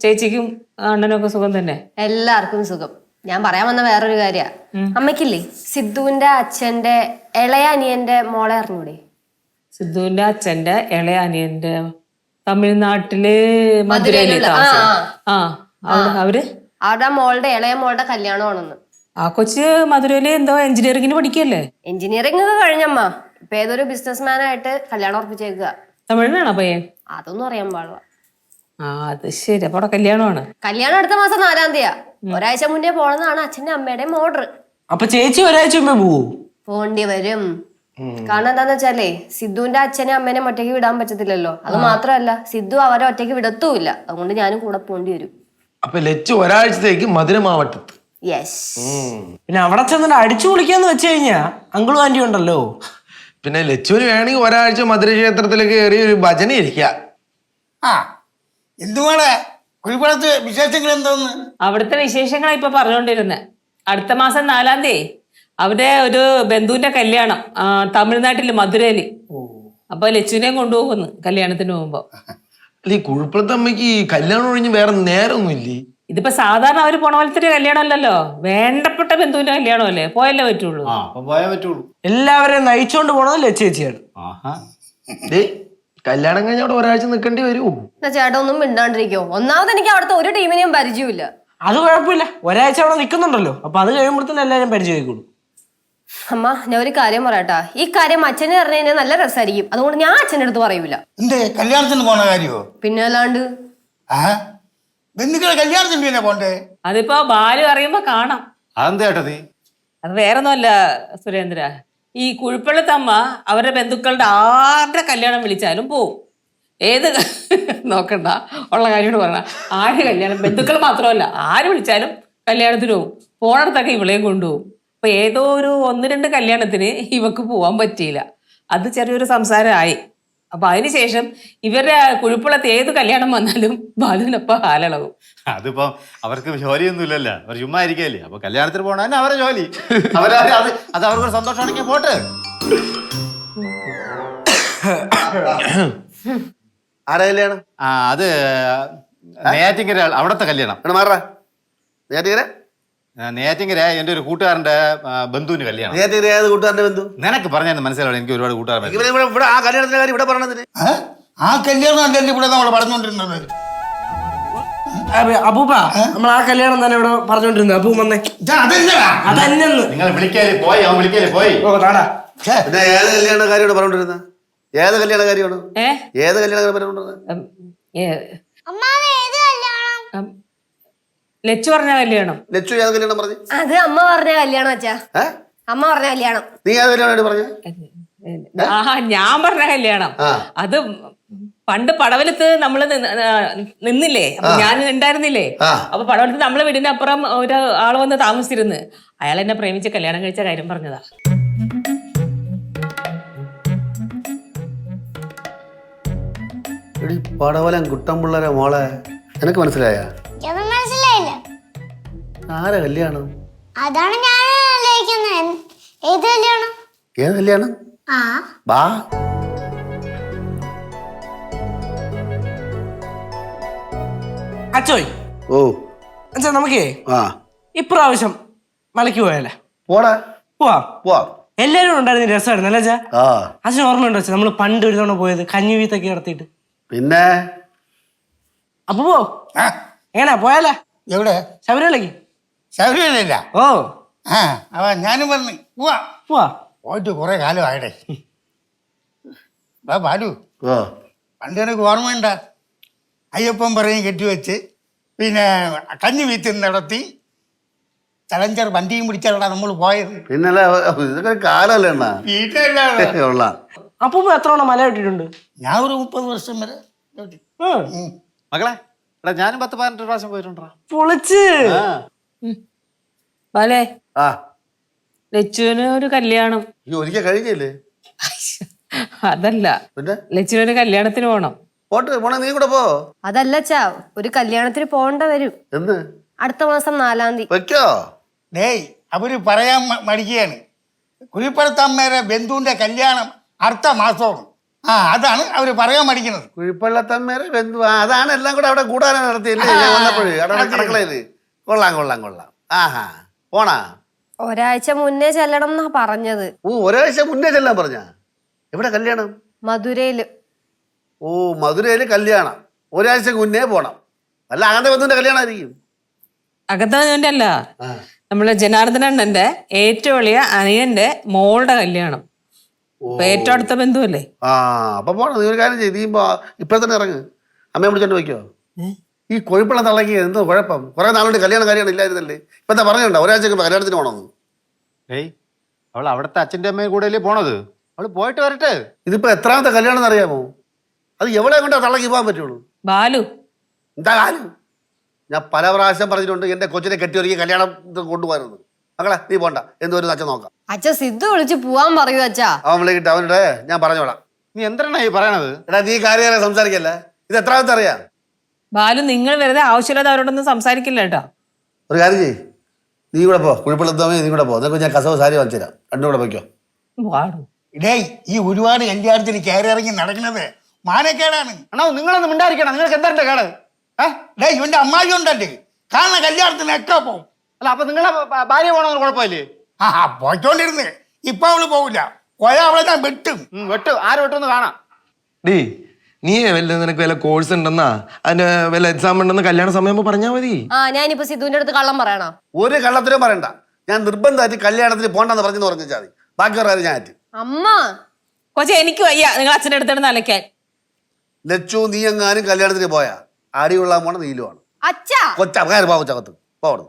ചേച്ചിക്കും അണ്ണനും ഒക്കെ സുഖം തന്നെ? എല്ലാവർക്കും സുഖം. ഞാൻ പറയാൻ വന്ന വേറൊരു കാര്യ. അമ്മയ്ക്കില്ലേ സിദ്ധുവിന്റെ അച്ഛന്റെ ഇളയ അനിയന്റെ മോളെ അറിഞ്ഞൂടെ? സിദ്ധുവിന്റെ അച്ഛന്റെ ഇളയ അനിയന്റെ തമിഴ്നാട്ടില് മധുരയില് അവര് അവരുടെ മോളുടെ ഇളയ മോളുടെ കല്യാണമാണെന്ന്. ആ കൊച്ച് മധുരയില് എന്തോ എഞ്ചിനീയറിംഗിന് പഠിക്കല്ലേ? എഞ്ചിനീയറിംഗ് ഒക്കെ കഴിഞ്ഞമ്മ. ഇപ്പൊ ഏതൊരു ബിസിനസ്മാൻ ആയിട്ട് കല്യാണം ഉറപ്പിച്ചേക്കുക. തമിഴിനാണോ പയ്യൻ? അതൊന്നും അറിയാൻ പാടില്ല. ആ അത് ശരി. അപ്പൊ അവിടെ കല്യാണമാണ്. കല്യാണം അടുത്ത മാസം 4-ാം തീയതി. ഒരാഴ്ച മുന്നേ പോണെന്നാണ് അച്ഛന്റെ അമ്മയുടെയും ഓർഡർ. അപ്പൊ ചേച്ചി ഒരാഴ്ച മുമ്പേ പോവോ? പോണ്ടി വരും. കാരണം എന്താന്ന് വെച്ചാലേ സിദ്ധുവിന്റെ അച്ഛനെ അമ്മേനെ ഒറ്റയ്ക്ക് വിടാൻ പറ്റത്തില്ലല്ലോ. അത് മാത്രമല്ല സിദ്ധു അവരെ ഒറ്റയ്ക്ക് വിടത്തുമില്ല. അതുകൊണ്ട് ഞാനും കൂടെ പോണ്ടി വരും. അപ്പൊ ലച്ചു ഒരാഴ്ചത്തേക്ക് മധുരമാവട്ടത്ത്. യെസ്. പിന്നെ അവിടെ ചെന്നിട്ട് അടിച്ചു പൊളിക്കാന്ന് വെച്ച് കഴിഞ്ഞാ അങ്കിളും ആന്റി ഉണ്ടല്ലോ. പിന്നെ ലച്ചുവിന് വേണമെങ്കിൽ ഒരാഴ്ച മധുര ക്ഷേത്രത്തിലേക്ക് കയറി ഒരു ഭജന ഇരിക്ക. ആ എന്തുവാടെ കുഴിപ്പുറത്ത് വിശേഷങ്ങൾ എന്തോന്ന്? അവിടുത്തെ വിശേഷങ്ങളാ ഇപ്പൊ പറഞ്ഞുകൊണ്ടിരുന്നത്. അടുത്ത മാസം 4-ാം തീയതി അവിടെ ഒരു ബന്ധുവിന്റെ കല്യാണം തമിഴ്നാട്ടില് മധുരയില്. അപ്പൊ ലച്ചുവിനെയും കൊണ്ടുപോകുന്നു കല്യാണത്തിന് പോകുമ്പോ. അല്ല ഈ കുഴിപ്പുറത്തെ അമ്മയ്ക്ക് കല്യാണം ഒഴിഞ്ഞ് വേറെ നേരമൊന്നും ഇല്ലേ? ഇതിപ്പോ സാധാരണ അവര് പോണ പോലത്തെ കല്യാണം അല്ലല്ലോ. വേണ്ടപ്പെട്ട ബന്ധുവിന്റെ കല്യാണമല്ലേ, പോയല്ലേ പറ്റുള്ളൂ. പോയാ പറ്റുള്ളൂ. എല്ലാവരെയും നയിച്ചോണ്ട് പോണത് ലച്ചേച്ചിയാണ്. കല്യാണം കഴിഞ്ഞ അവിടെ ഒരാഴ്ച നിൽക്കേണ്ടി വരുമോ? ചേട്ടാ ഒന്നും മിണ്ടാണ്ടിരിക്കോ. ഒന്നാമത് എനിക്ക് അവിടുത്തെ ഒരു ടീമിനെയും പരിചയമില്ല. അത് കുഴപ്പമില്ല, ഒരാഴ്ച അവിടെ നിൽക്കുന്നുണ്ടല്ലോ. അപ്പൊ അത് കഴിയുമ്പോഴത്തേനും എല്ലാവരും പരിചയമായിക്കോളൂ. അമ്മ ഞാൻ ഒരു കാര്യം പറയട്ടാ. ഈ കാര്യം അച്ഛനെ പറഞ്ഞു കഴിഞ്ഞാൽ നല്ല രസമായിരിക്കും. അതുകൊണ്ട് ഞാൻ അച്ഛൻ്റെ അടുത്ത് പറയൂല. എന്തേ കല്യാണത്തിന് പോണ കാര്യമോ? പിന്നെ അല്ലാണ്ട് ബന്ധുക്കളെ കല്യാണത്തിന് പിന്നെ പോണ്ടേ? അതിപ്പോ ബാലു അറിയുമ്പോ കാണാം. അതെന്താ ചേട്ടത്തി? അത് വേറൊന്നുമല്ല സുരേന്ദ്ര. ഈ കുഴിപ്പള്ളത്തമ്മ അവരുടെ ബന്ധുക്കളുടെ ആരുടെ കല്യാണം വിളിച്ചാലും പോവും. ഏത് നോക്കണ്ട, ഉള്ള കാര്യോട് പറഞ്ഞ ആര് കല്യാണം, ബന്ധുക്കൾ മാത്രമല്ല ആര് വിളിച്ചാലും കല്യാണത്തിന് പോവും. പോണടത്തൊക്കെ ഇവളെയും കൊണ്ടുപോകും. അപ്പൊ ഏതോ ഒരു 1-2 കല്യാണത്തിന് ഇവക്ക് പോവാൻ പറ്റിയില്ല. അത് ചെറിയൊരു സംസാരമായി. അപ്പൊ അതിനുശേഷം ഇവരുടെ കുഴിപ്പുളത്ത് ഏത് കല്യാണം വന്നാലും ബാലുവിനൊപ്പം ഹാലളവും. അതിപ്പോ അവർക്ക് ജോലിയൊന്നും ഇല്ലല്ലോ, അവർ ചുമ്മാ ഇരിക്കല്ലേ. അപ്പൊ കല്യാണത്തിന് പോകണ തന്നെ അവരെ ജോലി. അത് അവർക്ക് സന്തോഷമാണെങ്കിൽ പോട്ടെ. ആരാ കല്യാണം? അത് നെയ്യാറ്റിങ്കര അവിടത്തെ കല്യാണം. മാറാ നെയ്യാറ്റിങ്കര? നെയ്യാറ്റിങ്കര എന്റെ ഒരു കൂട്ടുകാരന്റെ ബന്ധുവിന് കല്യാണം. നെയ്യാറ്റിങ്കര ഏത് കൂട്ടുകാരന്റെ ബന്ധു? നിനക്ക് പറഞ്ഞാൽ മനസ്സിലാവും. എനിക്ക് ഒരുപാട് കൂട്ടുകാരൻ. ഇവിടെ ആ കല്യാണത്തിന്റെ കാര്യം ഇവിടെ പറഞ്ഞതിന് ആ കല്യാണം അല്ലല്ലോ ഇവിടെ നമ്മൾ പറഞ്ഞോണ്ടിരുന്നത്. അപ്പൂപ്പ നമ്മൾ ആ കല്യാണം തന്നെ ഇവിടെ പറഞ്ഞോണ്ടിരുന്നത്. അപ്പൂ വന്നേ. അതന്നെന്ന് നിങ്ങൾ വിളിക്കാല് പോയി, അവൻ വിളിക്കാല് പോയി. പിന്നെ ഏത് കല്യാണ കാര്യമാണ് പറഞ്ഞോണ്ടിരുന്നത്? ഏത് കല്യാണ കാര്യമാണ്? ഏത് കല്യാണ പറഞ്ഞോണ്ടിരുന്നത്? ലച്ചു പറഞ്ഞ കല്യാണം. ലച്ചു ഏത് കല്യാണം പറഞ്ഞു? അത് അമ്മ പറഞ്ഞ കല്യാണം വെച്ചാ. അമ്മ പറഞ്ഞ കല്യാണം. നീ ഏത് കല്യാണം പറഞ്ഞു? ഞാൻ പറഞ്ഞ കല്യാണം അത് പണ്ട് പടവലത്ത് നമ്മള് നിന്നില്ലേ, അപ്പൊ ഞാൻ ഉണ്ടായിരുന്നില്ലേ. അപ്പൊ പടവലത്ത് നമ്മളെ വീടിന്റെ അപ്പുറം ഒരു ആള് വന്ന് താമസിച്ചിരുന്നു. അയാൾ എന്നെ പ്രേമിച്ച് കല്യാണം കഴിച്ച കാര്യം പറഞ്ഞതാ. പടവലം കുട്ടൻപിള്ളരെ മോളെ നിനക്ക് മനസ്സിലായ? മനസ്സിലായില്ല. ആരാ കല്യാണം? അതാണ് ഞാൻ ആലോചിക്കുന്നത്. ഏത് കല്യാണം? ഏത് കല്യാണം? ബാ അച്ചോയ്. ഓ അച്ഛാ നമുക്കേ ഇപ്രാവശ്യം മലയ്ക്ക് പോയാലേ? പോടാ പോവാം. പോവാ. എല്ലാരും ഉണ്ടായിരുന്ന രസമായിരുന്നു അല്ലേ അച്ഛാ? ആ അച്ഛൻ ഓർമ്മയുണ്ടോ അച്ഛാ നമ്മള് പണ്ട് ഒരു തവണ പോയത് കഞ്ഞിവീത്തൊക്കെ നടത്തിയിട്ട്? പിന്നെ അപ്പൊ പോ എങ്ങനാ പോയാലേ? എവിടെ? ശബരിമലയ്ക്ക്. ശബരിമലയില്ല? ഓ അവ ഞാനും പറഞ്ഞു പോവാ. പോവാ. പോയിട്ട് കുറെ കാലമായിടേ. ബാലു പണ്ട് എനിക്ക് ഓർമ്മയുണ്ട? അയ്യപ്പൻ പറയും കെട്ടിവെച്ച് പിന്നെ കഞ്ഞി വീത്തി നടത്തി ചലഞ്ചർ വണ്ടിയും പിടിച്ചാലാണ് നമ്മൾ പോയത്. പിന്നല്ല ഇതൊക്കെ കാലല്ലേ വീട്ടിലല്ല. അപ്പൊ എത്ര തവണ മല കെട്ടിട്ടുണ്ട്? ഞാൻ ഒരു 30 വർഷം വരെ. മകളെ എടാ ഞാനും 10-18 പ്രാവശ്യം പോയിട്ടുണ്ടാ. പൊളിച്ച്. ബാലേ ലച്ചുവിന് ഒരു കല്യാണം. ഒരിക്കൽ കഴിഞ്ഞില്ലേ? അതല്ല, ലച്ചുവിന് കല്യാണത്തിന് പോണം. പോട്ടെ പോണേ, നീ കൂടെ പോ. അതല്ല ചാ, ഒരു കല്യാണത്തിന് പോകേണ്ട വരും. എന്ന്? അടുത്ത മാസം 4-ാം തീയതി. വെക്കോ? ഡേയ് അവര് പറയാൻ മടിക്കുകയാണ്. കുഴിപ്പുറത്തമ്മേരെ ബന്ധുവിന്റെ കല്യാണം അടുത്ത മാസമാണ്. ആ അതാണ് അവർ പറയാൻ മടിക്കുന്നത്. കുഴിപ്പള്ളത്തമ്മേരെ ബന്ധു അതാണ് എല്ലാം കൂടെ അവിടെ കൂടാനും നടത്തിയല്ലേ വന്നപ്പോഴേ അടുക്കളയില്. കൊള്ളാം കൊള്ളാം കൊള്ളാം. ആഹാ പോണാ? ഒരാഴ്ച മുന്നേ ചെല്ലണം എന്നാ പറഞ്ഞത്. ഓ ഒരാഴ്ച മുന്നേ ചെല്ലാൻ പറഞ്ഞ? എവിടെ കല്യാണം? മധുരയില്. ഓ മധുരയില് കല്യാണം. ഒരാഴ്ച മുന്നേ പോണം. അല്ല അങ്ങനത്തെ ബന്ധുവിന്റെ കല്യാണം ആയിരിക്കും. അകത്തവന്റെ അല്ല, നമ്മളെ ജനാർദ്ദനണ്ണന്റെ ഏറ്റവും വലിയ അനിയന്റെ മോളുടെ കല്യാണം. അപ്പൊ ഏറ്റവും അടുത്ത ബന്ധുവല്ലേ. ആ അപ്പൊ പോണം. നീ ഒരു കാര്യം ചെയ്ത് നീ ഇപ്പൊ തന്നെ ഇറങ്ങ്. അമ്മയെ വിളിച്ചോണ്ട് വയ്ക്കോ. ഈ കൊഴുപ്പുള്ള തള്ളക്ക് എന്തോ കുഴപ്പം? കുറെ നാളുകൊണ്ട് കല്യാണം കാര്യമാണ് ഇല്ലായിരുന്നല്ലേ. ഇപ്പൊ എന്താ പറഞ്ഞോ ഒരാഴ്ച കല്യാണത്തിന് പോണമെന്ന്? ഏയ് അവൾ അവിടുത്തെ അച്ഛൻ്റെ അമ്മയും കൂടെ അല്ലേ പോണത്. അവള് പോയിട്ട് വരട്ടെ. ഇതിപ്പോ എത്രാമത്തെ കല്യാണം എന്നറിയാമോ? അത് എവിടെ കൊണ്ടാ തള്ളക്ക് പോകാൻ പറ്റുള്ളൂ? ബാലു എന്താ കാര്യം? ഞാൻ പല പ്രാവശ്യം പറഞ്ഞിട്ടുണ്ട് എന്റെ കൊച്ചിനെ കെട്ടിയൊരുക്കി കല്യാണം കൊണ്ടുപോകരുത്. മക്കളെ നീ പോണ്ട, എന്തോരും അച്ഛൻ നോക്കാം. അച്ഛൻ സിദ്ധു വിളിച്ച് പോവാൻ പറയൂ അച്ഛാ. അവൻ വിളിക്കിട്ട് അവനുടെ ഞാൻ പറഞ്ഞോളാം. നീ എന്താണ് ഈ പറയണത്? എടാ നീ കാര്യം സംസാരിക്കല്ലേ. ഇത് എത്രാമത്തെ അറിയാം? ബാലു നിങ്ങൾ വെറുതെ ആവശ്യമില്ലാതെ അവരോടൊന്നും സംസാരിക്കില്ല കേട്ടോ. ഒരു കാര്യം ചെയ്യ്, നീ കൂടെ പോ. കുഴിപ്പള്ളത്തമ്മ നീ കൂടെ പോ. അതൊക്കെ ഞാൻ കസവ് സാരി വാങ്ങിച്ചു തരാം. രണ്ടും കൂടെ പോയിക്കോ. വാടു ഇടേയ് ഈ ഒരുപാട് കല്യാണത്തിന് കയറി ഇറങ്ങി നടക്കുന്നത് മാനക്കേടാണ്. അണ്ണാ നിങ്ങളൊന്നും മിണ്ടായിരിക്കണം. നിങ്ങൾക്ക് എന്താ കേട്? ഡേ ഇവന്റെ അമ്മായി ഉണ്ടല്ലേ കാണുന്ന കല്യാണത്തിനൊക്കെ പോവും. അല്ല അപ്പൊ നിങ്ങളെ ഭാര്യ പോകണമെന്ന് കുഴപ്പമില്ലേ? ആ പോയിക്കൊണ്ടിരുന്ന് ഇപ്പൊ അവള് പോവില്ല. പോയാ അവളെ ഞാൻ വെട്ടും. വെട്ടു. ആര് വെട്ടുമെന്ന് കാണാം. ഡീ നീ നിനക്ക് വല്ല കോഴ്സ് ഉണ്ടെന്നാ അതിന്റെ വല്ല എക്സാം ഉണ്ടെന്ന് കല്യാണ സമയം പറഞ്ഞാ മതി. ആ ഞാനിപ്പോ സിദ്ധുവിന്റെ അടുത്ത് കള്ളം പറയണോ? ഒരു കള്ളത്തിനും പറയണ്ട. ഞാൻ നിർബന്ധമായിട്ട് കല്യാണത്തിന് പോണ്ടെന്ന് പറഞ്ഞെന്ന് പറഞ്ഞാൽ മതി. ബാക്കി പറയാതെ ഞാൻ ആറ്റ്. അമ്മ കൊച്ചെ എനിക്ക് വയ്യ നിങ്ങൾ അച്ഛൻ്റെ അടുത്തിടുന്ന് അലക്കാൻ. ലച്ചു നീ എങ്ങാനും കല്യാണത്തിന് പോയാ അടിയുള്ള പോണ നീലുമാണ്. അച്ഛാ കൊച്ചകത്ത് പോകണം.